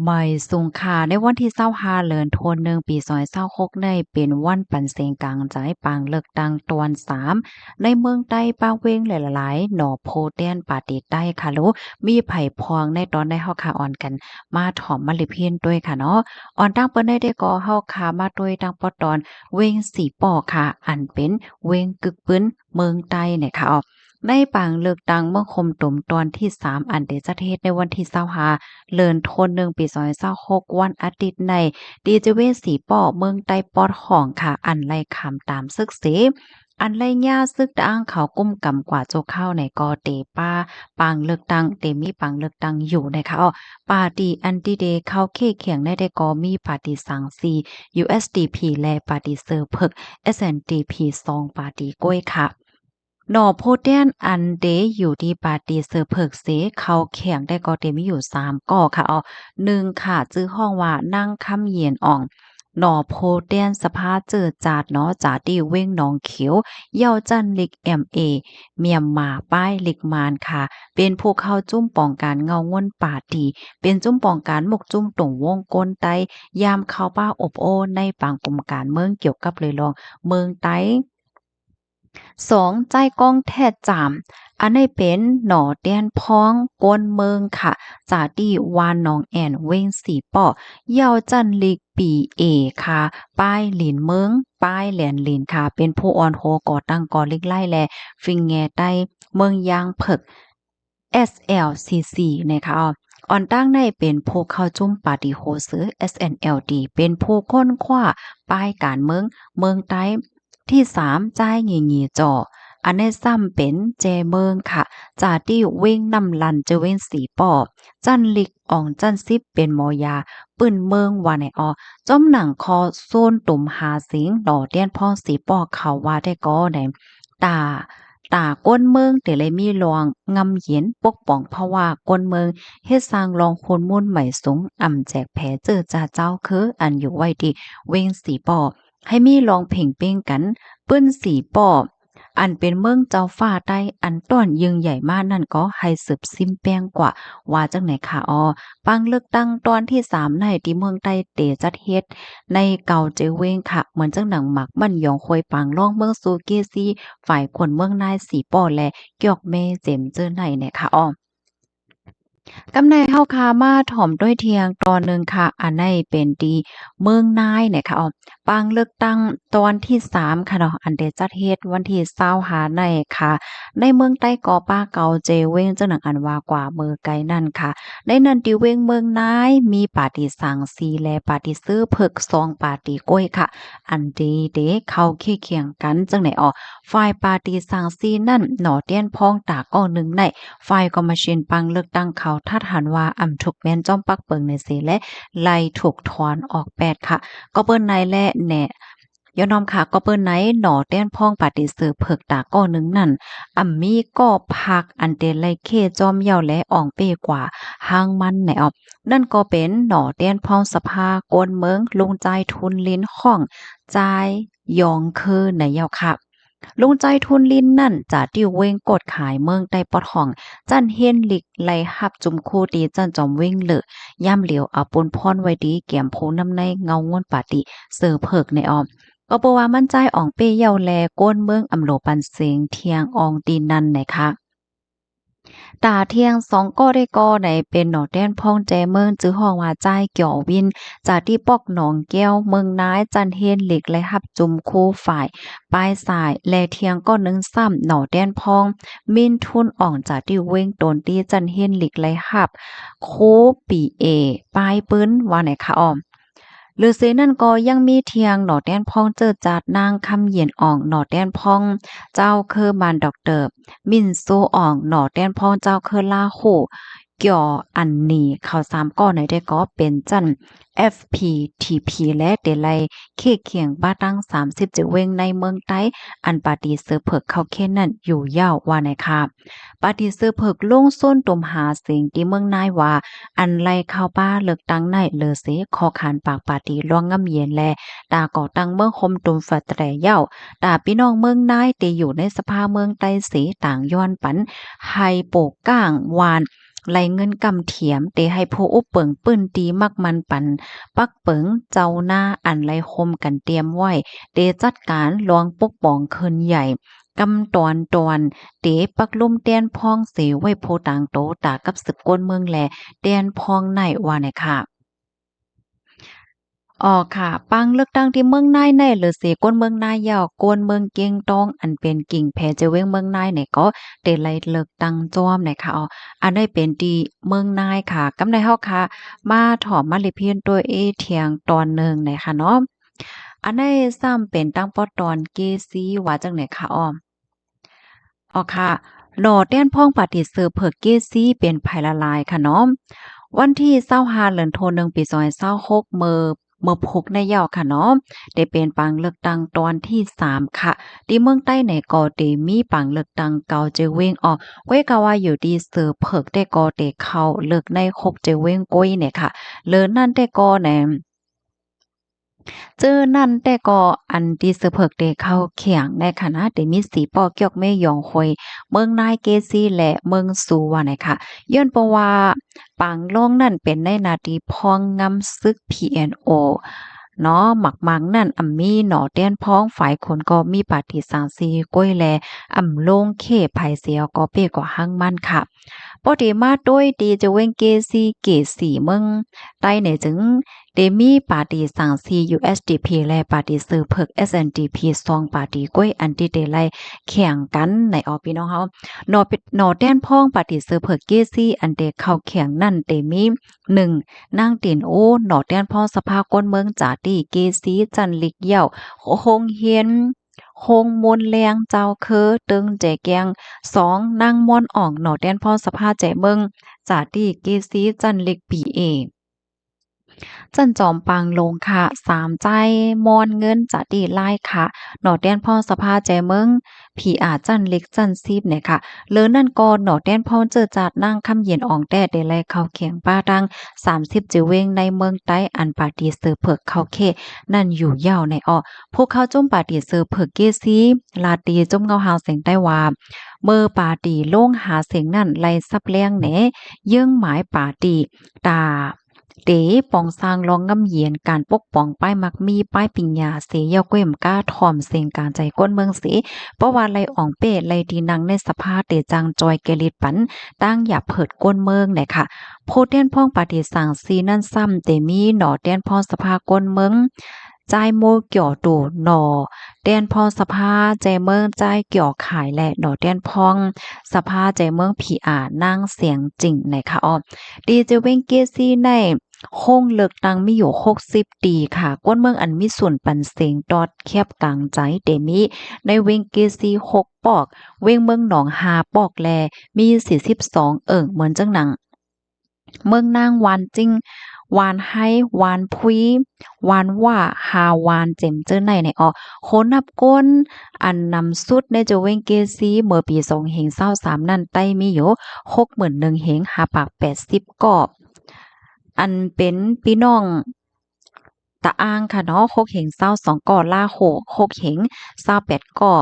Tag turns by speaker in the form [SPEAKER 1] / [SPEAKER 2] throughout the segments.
[SPEAKER 1] ไม่สูงค่าในวันที่25เดือนธันวาคมปี2026ในเป็นวันปันเสงกลางใจปางเลือกตั้งตอน3ในเมืองใต้ปางเวงหลายๆหนอโพเตียนปาติใต้ค่ะลูมีไผพองในตอนได้เฮาค่ะออนกันมาถ่อมมาลิเพียนด้วยค่ะเนาะออนตั้งเปิ้นได้ก็เฮาค่ะมาด้วยตั้งปอตอนเวงสีป่อค่ะอันเป็นเวงกึกปึ้นเมืองใต้เนี่ยค่ะในปางเลือกตั้งเมื่อคมตุ่มตอนที่3อันเดจะเทศในวันที่25เลินโทน1ปี2026วันอาทิตย์ในดีเจเวสีป่อเมืองใต้ปอดห้องค่ะอันไล่คำตามซึกเสอันไล่ย่าซึกอ้างเขากุ้มกำกว่าโจเข้าในกอเตป้าปางเลือกตั้งเตมีปางเลือกตั้งอยู่นะคะปาร์ตีอันติเดเข้าเคียงได้ได้ก็มีปาร์ตีสังซี USDP และปาร์ตีเซอร์เพิก SNDP 2ปาร์ตีก้วยค่ะหน่อโพเทียนอันเดอยู่ที่ปาร์ตีเซอร์เพิกเสเขาแข่งได้ก็เตมีอยู่3ก่อค่ะ1ค่ะชื่อห้องว่านั่งคำเยียนอ่องหน่อโพเทียนสภาเจอจาดเนาะจาดีเว้งหนองเขียวเย้าจันลิก MA เมียมมาป้ายลิกมานค่ะเป็นผู้เข้าจุ้มป้องการเงาง่นป่าดีเป็นจุ้มป้องการหมกจุ้มตรงวงกลไตยามเข้าป้าอบโอในปางกรมการเมืองเกี่ยวกับเลยลองเมืองไต้2ใจกองแท้จามอันนี้เป็นหน่อแดนพ้องกวนเมืองค่ะจาดีวานหนองแอนเว้งสีป่อเยาวจันลิกปีเอค่ะป้ายหลินเมืองป้ายแหลนหลินค่ะเป็นผู้ออนโฮก่อตั้งก่อลิกไล่แลฟิงแงใต้เมืองยางเผิก SLCC นะคะออนตั้งในเป็นผู้เข้าจุ่มปาร์ตี้โฮซื้อ SNLD เป็นผู้ค้นคว้าป้ายการเมืองเมืองใต้ที่3จ่ายหงีๆจ่ออันนี้ซ้ำเป็นเจเมืองค่ะจาที่เว้งนำลันจะเว้งสีปอบจันลิกอ่องจันซิบเป็นหมอยาปื้นเมืองว่าในจ้อมหนังคอโซนตุ่มหาสิงหล่อเตี้ยนพ่อสีปอเขาว่าได้ก็ในตา ก้นเมืองแต่เลยมีรองงำเย็นปกป้องเพราะว่าก้นเมืองเฮ็ดสร้างรองคนมุ่นใหม่สูงอ่ำแจกแผเจอจ่าเจ้าคืออันอยู่ไว้ที่เวงสีปอให้มีรองเพ่งเป้งกันเปิ้นสีปออันเป็นเมืองเจ้าฟ้าใต้อันต้อนยึงใหญ่มากนั่นก็ให้สืบซิมแป้งกว่าว่าจังไหนค่ะปังเลือกตั้งตอนที่3ในที่เมืองใต้เตจัดเฮ็ดในเก่าเจเวงค่ะเหมือนจังหนังหมักมันยองควยปังล่องเมืองซูเกซีฝ่ายคนเมืองนายสีป้อและเกียกเมเจมเจอไหนเนี่ยค่ะกำในเฮาคามาถ่อมด้วยเทียงตอนหนึ่งค่ะอันในเป็นดีเมืองนายเนี่ยค่ะปางเลือกตั้งตอนที่3ค่ะเนาะอันเดจัดเฮ็ดวันที่25ในค่ะในเมืองใต้กอป้าเกาเจเว้งจังหนังอันว่ากว่าเมือไกลนั่นค่ะในนั้นติเว้งเมืองนายมีปาร์ตี้สังสีและปาร์ตี้ซื้อเพิกซองปาร์ตี้ก้อยค่ะอันเดเดเข้าเคียงกันจังไหนฝ่ายปาร์ตี้สังสีนั่นหนอเตี้ยนพ้องตาก้อหนึ่งในฝ่ายกอมชินปังเลือกตั้งเขาทัดหันว่าอ่ำถูกแม่นจ้อมปักเปิงในเสและไล่ถูกถอนออก8ค่ะก็เปิ้นในและแหน่ย้อนอมค่ะก็เปิ้นไหนหนอแต้นพ้องปฏิเสธเพิกตาก้อหนึ่งนั่นมีก็พักอันเตไลเคจอมเยาและอ่องเป้กว่าห้างมันแหนนั่นก็เป็นหนอแต้นพ้องสภากวนเมืองลงใจทุนลิ้นห้องใจยองคือในเยาค่ะลุงใจทุนลินนั่นจะติวเวงกดขายเมืองใต้ปอดห้องจันเฮียนหลิกไล่หับจุมคู่ดีจันจอมเว้งเหลือย่ำเหลียวเอาปนพรไว้ดีเกี่ยมโพน้ำในเงางวนปาติเสือเพิกในก็บ่ว่ามั่นใจอ่องเป้เยาแลก้นเมืองอำโลปันเสงเทียงอองตีนันไหนคะตาเที่ยง2ก็ได้ก็ในเป็นหนอแดนพ่องแจเมืองจื้อห้องว่าใจายเกี่ยววินจากที่ปอกหนองแก้วเมืองนายจันเฮนเหล็กและหับจุมคู่ฝ่ายปลายสายแลเทียงก็นึงซ้ำหนอแดนพองมินทุนอ่องจากที่เว้งตนที่จันเฮนเหล็กและหับโคปีเอปลายปื้นว่าไหนคะหรือเซนั่นก็ยังมีเทียงหนอแดนพองเจอจาดนางคำเย็นอ่องหนอแดนพองเจ้าเคอบานดอกเตอร์มินโซอ่องหนอแดนพองเจ้าเคอลาโหเกี่ยวอันนี้เขา3ก้อนไหนได้ก็เป็นจัน FPTP และเดลัยเคเคียงบ้าตั้ง30จะเวงในเมืองใต้อันปาร์ตีเสือเผิกเข้าเค้นนั่นอยู่ยาวว่าไหนค่ะปาร์ตีเสือเผิกลงส้นตุ่มหาเสียงที่เมืองนายว่าอันไล่เข้าป้าเลือกตั้งในเลอเสคอขานปากปาร์ตีล่วงงำเย็นแลตาก่อตั้งเมืองคมตุมฝัดแต่เย้าตาพี่น้องเมืองนายตีอยู่ในสภาเมืองใต้เสต่างย้อนปันไฮโปก้างวาน ไหลเงินกำเถียมเตให้ผู้อุปเปิงปื้นตีมักมันปันปักเปิงเจ้าหน้าอันไหลคมกันเตรียมไว้เตจัดการลวงปกป้องคืนใหญ่กำตอนเตปักลุ่มเตียนพองเสไว้โพต่างโตตากับศึกกวนเมืองแลเตียนพองในว่าเนี่ยค่ะอ๋อค่ะปังเลือกตั้งที่เมืองนายในหรือเสกวนเมืองนายยาวกวนเมืองเกียงตองอันเป็นกิ่งแพเจเวงเมืองนายเนี่ยก็ได้ไล่เลือกตั้งจอมนะคะอ๋ออันได้เป็นที่เมืองนายค่ะกำในเฮาค่ะมาถอมมาลิเพียนตัวเถียงตอนหนึ่งนะคะเนาะอันได้ซ้ำเป็นตั้งปอตอนเกซีว่าจังไหนคะอ้ออ๋อค่ะหลอดแต้นพ่องปฏิเสธเพิกเกซีเป็นภัยละลายค่ะเนาะวันที่25เดือนธันวาคมปี2026เมื่อพกในยาวค่ะเนาะได้เป็นปังเลือกตั้งตอนที่3ค่ะที่เมืองใต้ในก็ได้มีปังเลือกตั้งเก่าเจเวงออไว้ก็ว่าอยู่ดีเสือเพิกได้ก็ได้เข้าเลือกในคกเจเวงก้อยเนี่ยค่ะเลินนั่นได้ก็แหน เจอนั่นแต่ก็อันที่สะเพิกได้เข้าเขียงในคณะได้มีสีปอเกียกแม่ยองคอยเมืองนายเกซีและเมืองสูว่าไหนค่ะย้อนเพราะว่าปางลงนั่นเป็นในนาทีพองงำซึก PNO เนาะหมักมังนั่นมีหนอเตียนพ้องฝ่ายคนก็มีปฏิสังสีก้อยแลลงเขไผเสียก็เป้กว่าหั่งมันค่ะปอดีมาโดยดีจะเว้งเกซีเกสีเมืองใต้เนี่ยจึงเดมีปาร์ตีสังซี USDP และปาร์ตีซื้อเพิก SNDP ซองปาร์ตีก้อยอันที่ได้ไล่แข่งกันในพี่น้องเฮานอแต้นพ้องปาร์ตีซื้อเพิกเกซี่อันเดเข้าแข่งนั่นเตมี1นางตินโอหนอแต้นพ้องสภาก้นเมืองจาตีเกซีจันลิกเหี่ยวโฮงเฮียนโฮงมนแรงเจ้าเคอตึงแจแกง2นางม่อนอ่องหนอแต้นพ้องสภาแจเมืองจาตีเกซีจันลิกปีเอ จันจอมปางลงค่ะ3ใจมอนเงินจะดีไล่ค่ะหนอแดนพ่อสภาใจเมืองผีอาจันเล็กจันซีบเนี่ยค่ะเลินนั่นก็หนอแดนพ่อเจอจัดนั่งคำเย็นอ่องแต่ได้ไล่เข้าเคียงป้าดัง30จิเวงในเมืองใต้อันปาดีเสือเผือกเข้าเคนั่นอยู่ยาวในพวกเขาจุ่มปาดีเสือเผือกเกซีลาตีจุ่มเงาหาวเสียงได้ว่าเมื่อปาดีโล่งหาเสียงนั่นไล่ซับเลี้ยงแหนเยื่องหมายปาดีตาเต๋ปองสร้างลองงำเยียนการปกป้องป้ายมักมีป้ายปิญญาเสยาเก้มก้าถ่อมเสียงการใจก้นเมืองเสเพราะว่าไลอ่องเป้ไลดีนังในสภาเตจังจอยเกลิดปันตั้งอย่าเผิดก้นเมืองเนี่ยค่ะโพเตียนพ่องปฏิสังซีนั่นซ้ำเตมีหนอเตียนพ่อสภาก้นเมืองใจโมเกี่ยวตูหนอเตียนพ่อสภาใจเมืองใจเกี่ยวขายและหนอเตียนพ่องสภาใจเมืองผีอานั่งเสียงจริงในค่ะดีเจเวงเกซี่ในโค้งเลือกตั้งมีอยู่60ตีค่ะก้นเมืองอันมีส่วนปันเสียงดอดแคบกลางใจเดมีในเวงเกซี6ปอกเวงเมืองหนอง5ปอกแลมี42เหมือนจังหนังเมืองนางวานจิ้งวานให้วานพุยวานว่าหาวานเจ็มเจ้อในโคนับก้นอันนำสุดในจะเวงเกซีเมื่อปี2023นั่นใต้มีอยู่61,000เหงหาปาก80กอบ อันเป็นพี่น้องตะอ้างค่ะเนาะ6เหง22ก่อล่าโห6เหง28ก่อ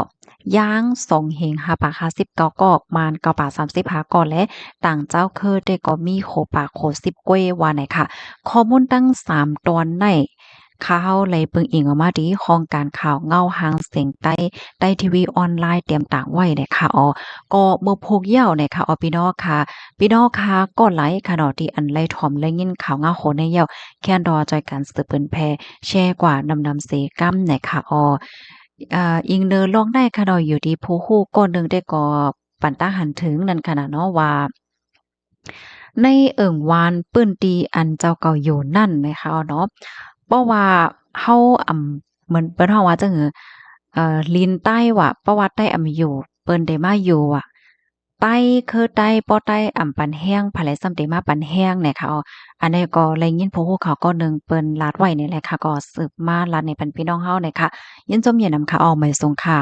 [SPEAKER 1] ย่าง2เหง5ปาก59กอกมาน9ปาก35ก่อและต่างเจ้าคือได้ก็มีโขปากโข10ก้วยว่าไหนค่ะข้อมูลตั้ง3ตอนในข่าวเลยเปิงอิงออกมาดีห้องการข่าวเงาหางเสียงใต้ทีวีออนไลน์เตรียมต่างไว้เนี่ยค่ะก็เมื่อพกเหย้าเนี่ยค่ะพี่น้องค่ะพี่น้องค่ะก็ไลค์ค่ะเนาะที่อันไลถ่อมและยินข่าวเงาโหในเหย้าแค่นรอจอยกันสืบเปิ้นแพร่แชร์กว่านำเสกัมเนี่ยค่ะอิงเนอลองได้ค่ะเนาะอยู่ดีผู้ฮู้ก้อนหนึงได้ก็ปันตาหันถึงนั่นขนาดเนาะว่าในวานปื้นตีอันเจ้าเก่าอยู่นั่นนะคะเนาะเพราะว่าเฮาเหมือนเปิ้นเฮาว่าจังลีนใต้ว่าประวัติใต้อยู่เปิ้นได้มาอยู่ใต้คือใต้ป้อใต้ปันแห้งภายซ้ำได้มาปันแห้งเนี่ยค่ะอันนี้ก็แลยินผู้ฮู้เขาก็หนึ่งเปิ้นลาดไว้นี่แหละค่ะก็สืบมาลาดในปันพี่น้องเฮาเนี่ยค่ะยินจมเย็นนำค่ะไม่ทรงค่ะ